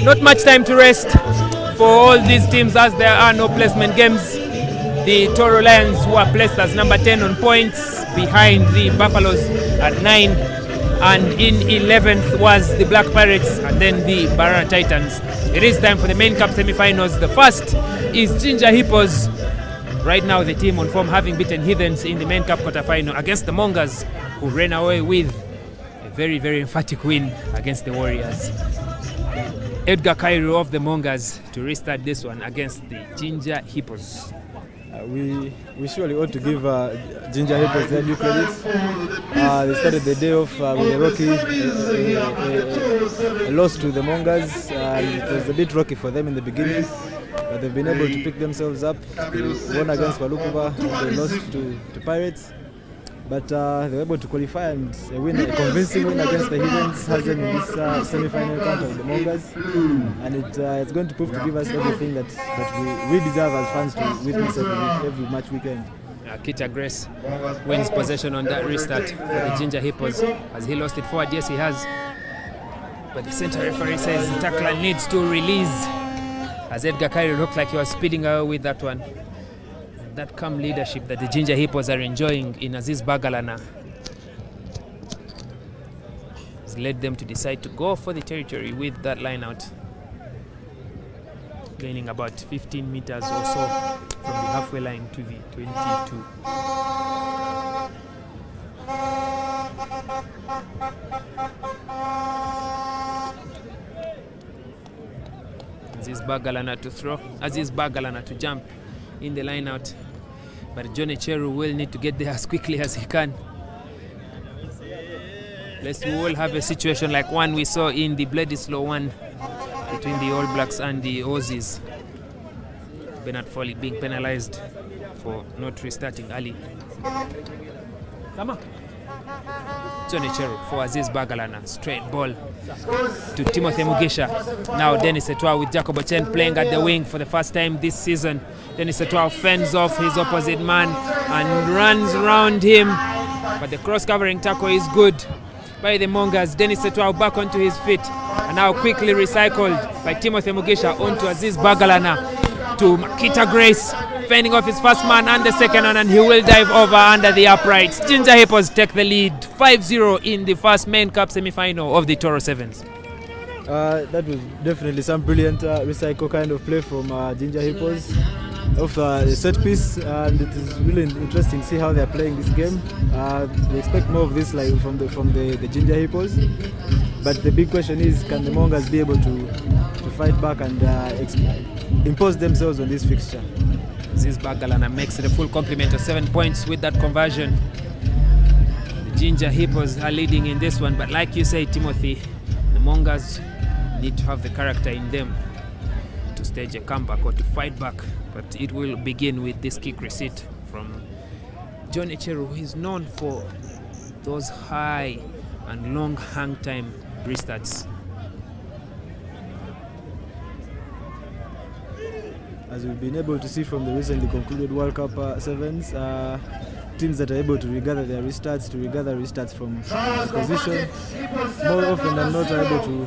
Not much time to rest for all these teams as there are no placement games. The Tooro Lions, who are placed as number 10 on points, behind the Buffaloes at 9, and in 11th was the Black Pirates and then the Barara Titans. It is time for the main cup semi-finals. The first is Jinja Hippos. Right now the team on form, having beaten Heathens in the main cup quarterfinal against the Mongers, who ran away with a very, very emphatic win against the Warriors. Edgar Cairo of the Mongers to restart this one against the Jinja Hippos. We surely ought to give Jinja Hippos their due credit. They started the day off with a loss to the Mongers. It was a bit rocky for them in the beginning, but they've been able to pick themselves up. They won against Walukuba, they lost to Pirates. But they were able to qualify and a convincing win against the Heathens has them in this semi-final encounter with the Mongers. And it's going to prove to give us everything that we deserve as fans to witness every match weekend. Kita Grace wins possession on that restart for the Jinja Hippos. Has he lost it forward? Yes, he has. But the center referee says the tackler needs to release, as Edgar Cairo looked like he was speeding away with that one. That calm leadership that the Jinja Hippos are enjoying in Aziz Bagalana has led them to decide to go for the territory with that line out, gaining about 15 meters or so from the halfway line to the 22. Aziz Bagalana to throw, Aziz Bagalana to jump in the line out, but Johnny Cheru will need to get there as quickly as he can. Lest we will have a situation like one we saw in the bloody slow one between the All Blacks and the Aussies. Bernard Foley being penalized for not restarting early. Johnny Cheru for Aziz Bagalana. Straight ball to Timothy Mugisha. Now Dennis Etwa with Jacob Ochen playing at the wing for the first time this season. Dennis Etwa fends off his opposite man and runs around him. But the cross-covering tackle is good by the Mongers. Dennis Etwa back onto his feet. And now quickly recycled by Timothy Mugisha onto Aziz Bagalana. To Makita Grace, fending off his first man and the second one, and he will dive over under the uprights. Jinja Hippos take the lead 5-0 in the first main cup semi-final of the Tooro Sevens. That was definitely some brilliant recycle kind of play from Jinja Hippos of the set piece, and it is really interesting to see how they are playing this game. We expect more of this like from the Jinja Hippos, but the big question is, can the Mongers be able to fight back and impose themselves on this fixture? Aziz Bagalana makes it a full complement of 7 points with that conversion. The Jinja Hippos are leading in this one, but like you say, Timothy, the Mongers need to have the character in them to stage a comeback or to fight back. But it will begin with this kick receipt from John Echeru, who is known for those high and long hang time restarts. As we've been able to see from the recently concluded World Cup Sevens, teams that are able to regather their restarts, from position, more often than not are able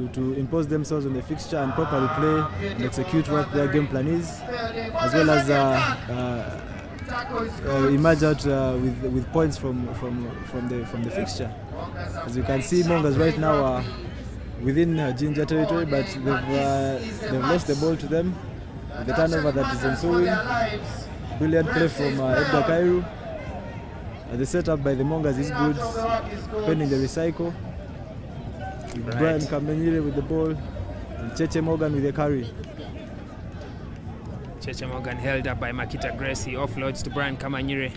to impose themselves on the fixture and properly play and execute what their game plan is, as well as emerge out with points from the fixture. As you can see, Mongers right now are within Jinja territory, but they've lost the ball to them. The turnover that is ensuing. Brilliant play from Edgar Cairo. The setup by the Mongers is good, pending the recycle. Right. Brian Kamenyire with the ball, and Cheche Morgan with the carry. Cheche Morgan held up by Makita Grace. He offloads to Brian Kamanyire.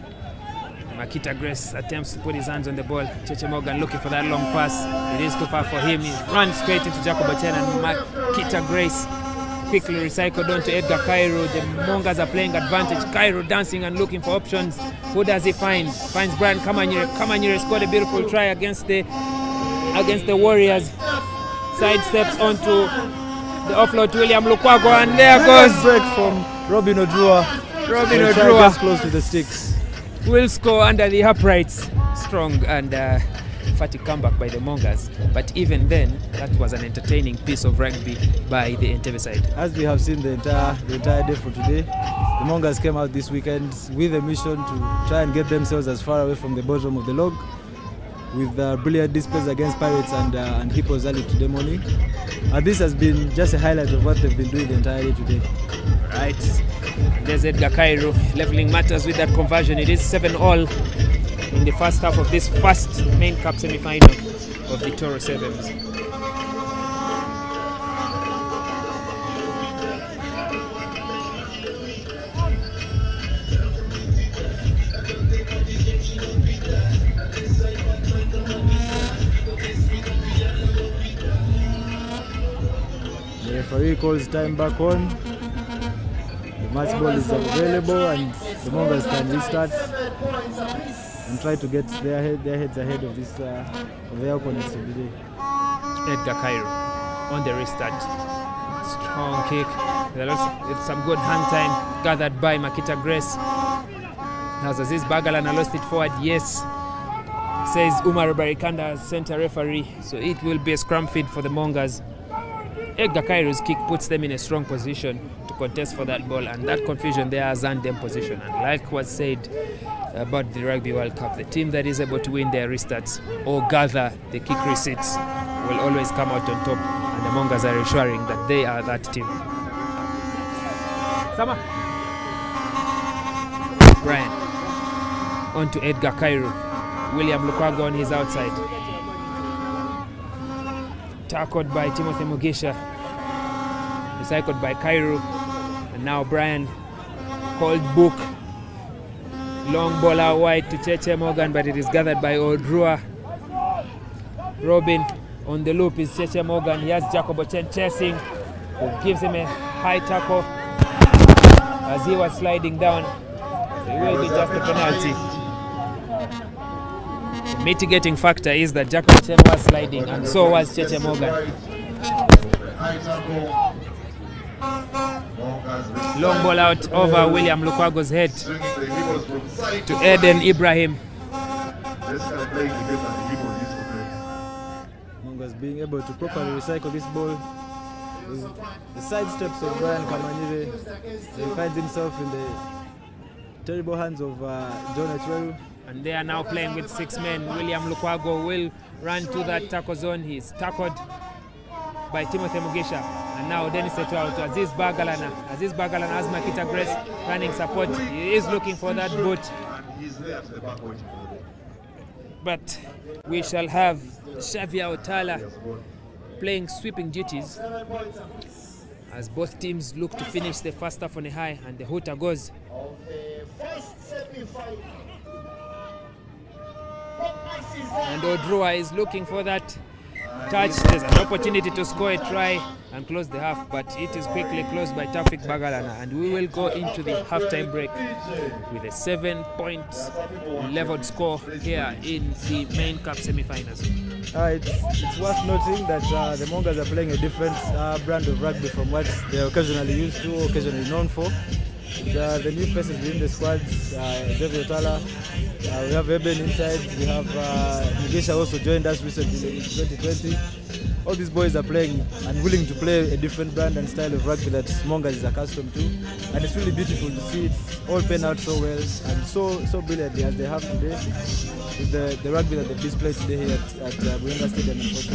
Makita Grace attempts to put his hands on the ball. Cheche Morgan looking for that long pass. It is too far for him. He runs straight into Jacob Ochen, and Makita Grace quickly recycled onto Edgar Cairo. The Mongers are playing advantage. Cairo dancing and looking for options. Who does he find? Finds Brian Kamanyire. Kamanyire scored a beautiful try against the Warriors. Sidesteps onto the offload to William Lukwago, and there goes break from Robin Odrua. Robin Odrua just close to the sticks. Will score under the uprights. Strong and emphatic comeback by the Mongers, but even then that was an entertaining piece of rugby by the Entebbe side. As we have seen the entire day for today, the Mongers came out this weekend with a mission to try and get themselves as far away from the bottom of the log, with brilliant displays against Pirates and Hippos early today morning. And this has been just a highlight of what they've been doing the entire day today. Right, there's Edgar Cairo leveling matters with that conversion. It is 7-all in the first half of this first main cup semi-final of the Tooro Sevens. The referee calls time back on. The match ball is available and the Mongers can restart and try to get their heads ahead of their opponents of the day. Edgar Cairo on the restart. Strong kick. With some good hand time gathered by Makita Grace. As Aziz Bagalana lost it forward, yes, says Umar Barikanda, center referee. So it will be a scrum feed for the Mongers. Edgar Cairo's kick puts them in a strong position to contest for that ball, and that confusion there has earned them position. And like was said about the Rugby World Cup, the team that is able to win their restarts or gather the kick receipts will always come out on top, and the Mongers are ensuring that they are that team. Sama. Brian on to Edgar Cairo. William Lukwago on his outside. Tackled by Timothy Mugisha. Recycled by Cairo. And now Brian called book. Long ball out wide to Cheche Morgan, but it is gathered by Odrua. Robin on the loop is Cheche Morgan. He has Jacob Ochen chasing, who gives him a high tackle as he was sliding down. It will be just a penalty. The mitigating factor is that Jacob Ochen was sliding, and so was Cheche Morgan. Long ball out over William Lukwago's head to Eden Ibrahim. Mongers being able to properly recycle this ball. The side steps of Brian Kamanyire. He finds himself in the terrible hands of John Etweru. And they are now playing with 6 men. William Lukwago will run to that tackle zone. He's tackled by Timothy Mugisha. And now Dennis Eto'o to Aziz Bagalana. Aziz Bagalana has Makita Grace running support. He is looking for that boot. But we shall have Xavier Otala playing sweeping duties as both teams look to finish the first half on a high, and the hooter goes. And Odrua is looking for that touch. There's an opportunity to score a try and close the half, but it is quickly closed by Taufik Bagalana, and we will go into the halftime break with a 7-point leveled score here in the main cup semi-finals. It's worth noting that the Mongers are playing a different brand of rugby from what they're occasionally used to, or occasionally known for. The new faces within the squad, Xavier Otala, we have Eben inside, we have Mugisha also joined us recently in 2020. All these boys are playing and willing to play a different brand and style of rugby that Mongers is accustomed to, and it's really beautiful to see it all pan out so well and so brilliantly as they have today with the rugby that they've displayed today here at Buyenga Stadium in Fort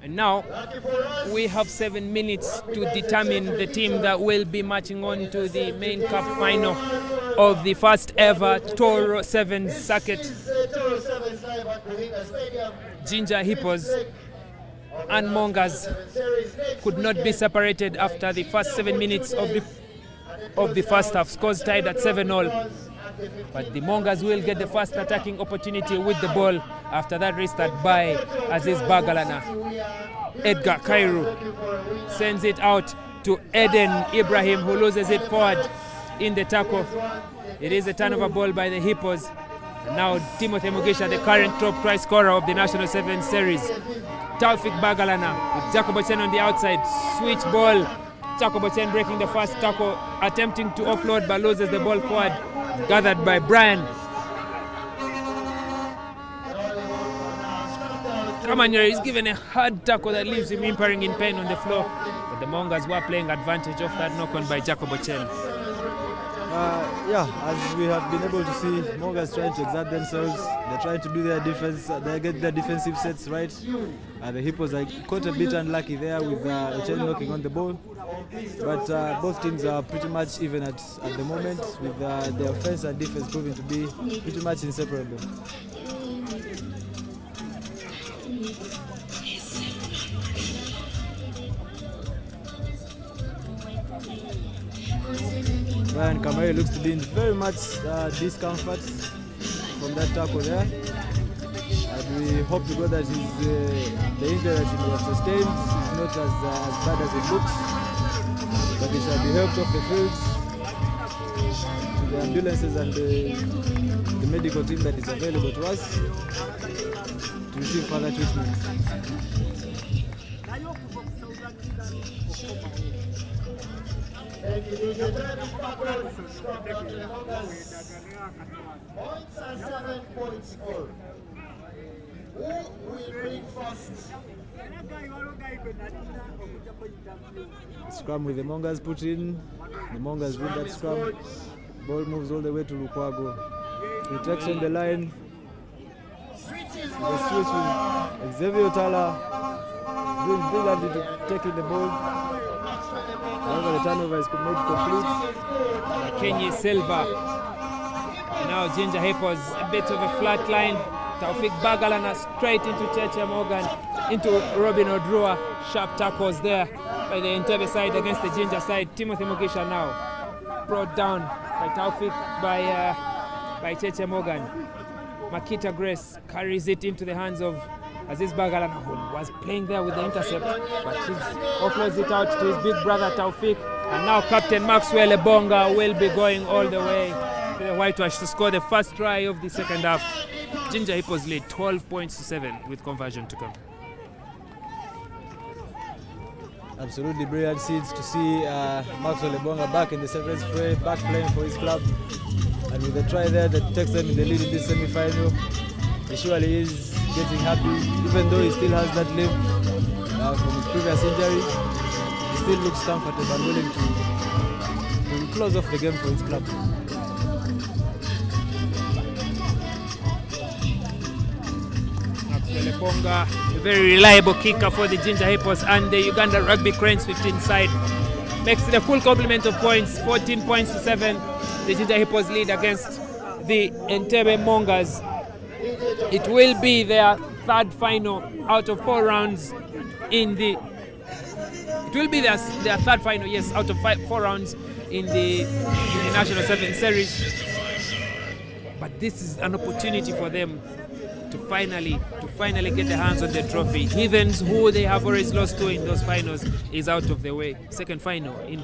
And now we have 7 minutes to determine the team that will be marching on to the main cup final of the first ever Tooro 7 circuit. Jinja, Hippos and Mongers could not be separated after the first 7 minutes of the first half. Scores tied at 7-all. But the Mongers will get the first attacking opportunity with the ball after that restart by Aziz Bagalana. Edgar Kairu sends it out to Eden Ibrahim, who loses it forward in the tackle. It is a turnover ball by the Hippos. And now Timothy Mugisha, the current top try scorer of the National 7 Series. Taufik Bagalana with Jacobo Chen on the outside. Switch ball. Jacobo Chen breaking the first tackle, attempting to offload but loses the ball forward. Gathered by Brian. Kamanyere is given a hard tackle that leaves him impairing in pain on the floor. But the Mongers were playing advantage of that knock on by Jacobo Chen. As we have been able to see, Mongers trying to exert themselves. They're trying to do their defense. They get their defensive sets right. The Hippos are caught a bit unlucky there with Chen knocking on the ball. But both teams are pretty much even at the moment, with their offense and defense proving to be pretty much inseparable. Brian Kamari looks to be in very much discomfort from that tackle there. And we hope to God that the injury that he has sustained is not as bad as it looks. But he shall be helped off the fields to the ambulances and the medical team that is available to us to receive further treatment. Scrum with the Mongers put in. The Mongers win that scrum. Ball moves all the way to Lukwago. He takes on the line. The switch with Xavier Tala doing brilliantly to taking the ball. However, the turnover is made complete. Kenny Silva. Now Jinja Hippos, a bit of a flat line. Taufik Bagalana straight into Cheche Morgan, into Robin Odrua. Sharp tackles there by the Entebbe side against the Jinja side. Timothy Mugisha now brought down by Taufik by Cheche Morgan. Makita Grace carries it into the hands of Aziz Bagalana, who was playing there with the intercept, but he offloads it out to his big brother Taufik. And now Captain Maxwell Ebonga will be going all the way to the whitewash to score the first try of the second half. Jinja Hippos lead 12 points to 7 with conversion to come. Absolutely brilliant scenes to see Maxwell Ebonga back in the sevens fray, back playing for his club. And with the try there that takes them in the lead in this semi-final, he surely is getting happy, even though he still has that limp from his previous injury. He still looks comfortable and willing to close off the game for his club. Maxwell Ebonga, a very reliable kicker for the Jinja Hippos, and the Uganda Rugby Cranes 15 side makes it a full complement of points, 14 points to 7. The Jinja Hippos lead against the Entebbe Mongers. It will be their third final out of 4 rounds in the. It will be their third final, yes, out of 4 rounds in the National 7 Series. But this is an opportunity for them to finally get their hands on the trophy. Heathens, who they have always lost to in those finals, is out of the way. Second final in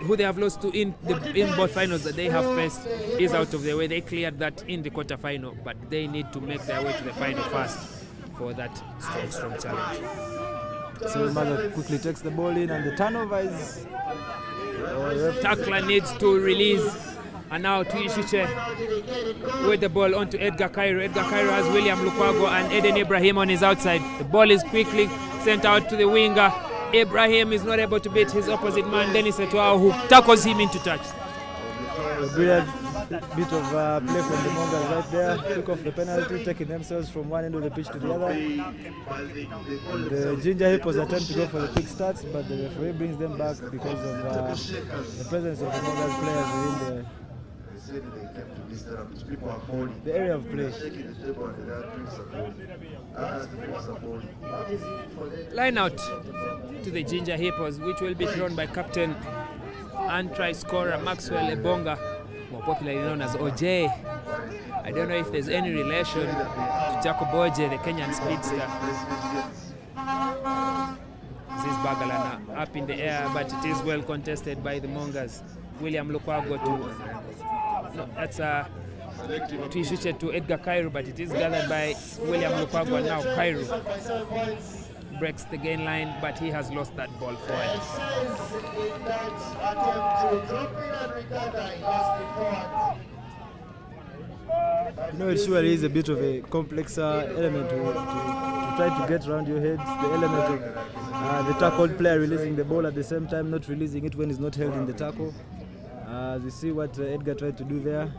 who they have lost to in both finals that they have faced is out of the way. They cleared that in the quarterfinal, but they need to make their way to the final first for that strong challenge. So Mother quickly takes the ball in, and the turnover is. Tackler needs to release And now Tuishiche with the ball onto Edgar Cairo. Edgar Cairo has William Lukwago and Eden Ibrahim on his outside. The ball is quickly sent out to the winger. Ibrahim is not able to beat his opposite man, Dennis Eto'o, who tackles him into touch. A brilliant bit of play from the Mongers right there. Took off the penalty, taking themselves from one end of the pitch to the other. The Jinja Hippos attempt to go for the quick starts, but the referee brings them back because of the presence of the Mongers players within the area of play. Line out to the Jinja Hippos, which will be thrown by captain and try scorer Maxwell Ebonga, more popularly known as OJ. I don't know if there's any relation to Jacob OJ, the Kenyan speedster. This Bagalana up in the air, but it is well contested by the Mongers. William Lukwago to that's Tuishiche to Edgar Cairo, but it is gathered by William Lukwago, and now Cairo breaks the gain line, but he has lost that ball forward. You know, it surely is a bit of a complex element to try to get around your heads. The element of the tackled player releasing the ball at the same time, not releasing it when it's not held in the tackle. As you see what Edgar tried to do there.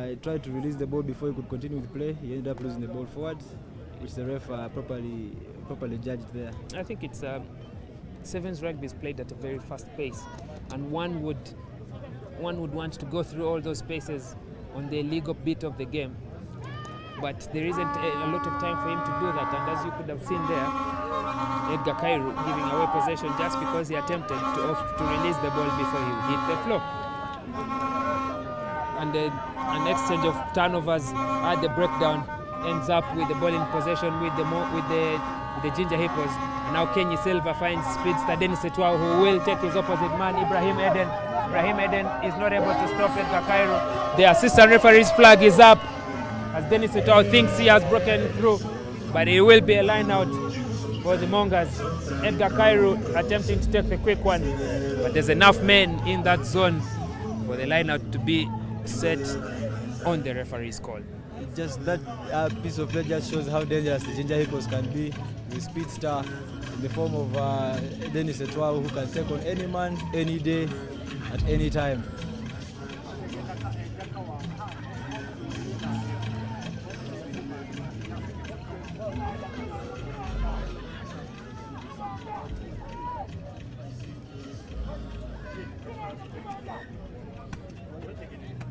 He tried to release the ball before he could continue with play. He ended up losing the ball forward, which the ref properly judged there. I think it's sevens rugby is played at a very fast pace, and one would want to go through all those spaces on the legal bit of the game, but there isn't a lot of time for him to do that. And as you could have seen there, Edgar Cairo giving away possession just because he attempted to release the ball before he hit the floor. And an exchange of turnovers at the breakdown ends up with the ball in possession with the Jinja Hippos. And now Kenny Silva finds speedster Dennis Eto'o, who will take his opposite man, Ibrahim Eden. Ibrahim Eden is not able to stop Edgar Cairo. The assistant referee's flag is up as Dennis Eto'o thinks he has broken through, but it will be a line out for the Mongers. Edgar Cairo attempting to take the quick one, but there's enough men in that zone for the line out to be set on the referee's call. Just that piece of play just shows how dangerous the Jinja Hippos can be with speedster in the form of Dennis Eto'o, who can take on any man, any day, at any time.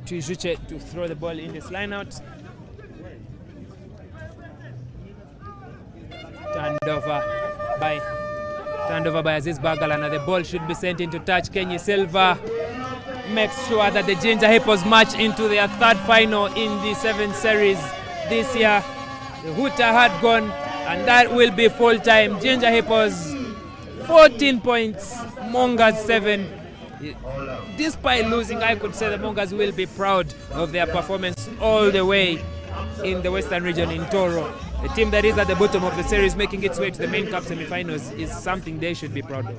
Tuishiche to throw the ball in this line out. Turned over by Aziz Bagalana. The ball should be sent into touch. Kenny Silva makes sure that the Jinja Hippos march into their third final in the 7th series this year. The hooter had gone, and that will be full time. Jinja Hippos 14 points, Mongers 7. Despite losing, I could say the Mongers will be proud of their performance all the way in the Western region in Tooro. A team that is at the bottom of the series making its way to the main cup semi-finals is something they should be proud of.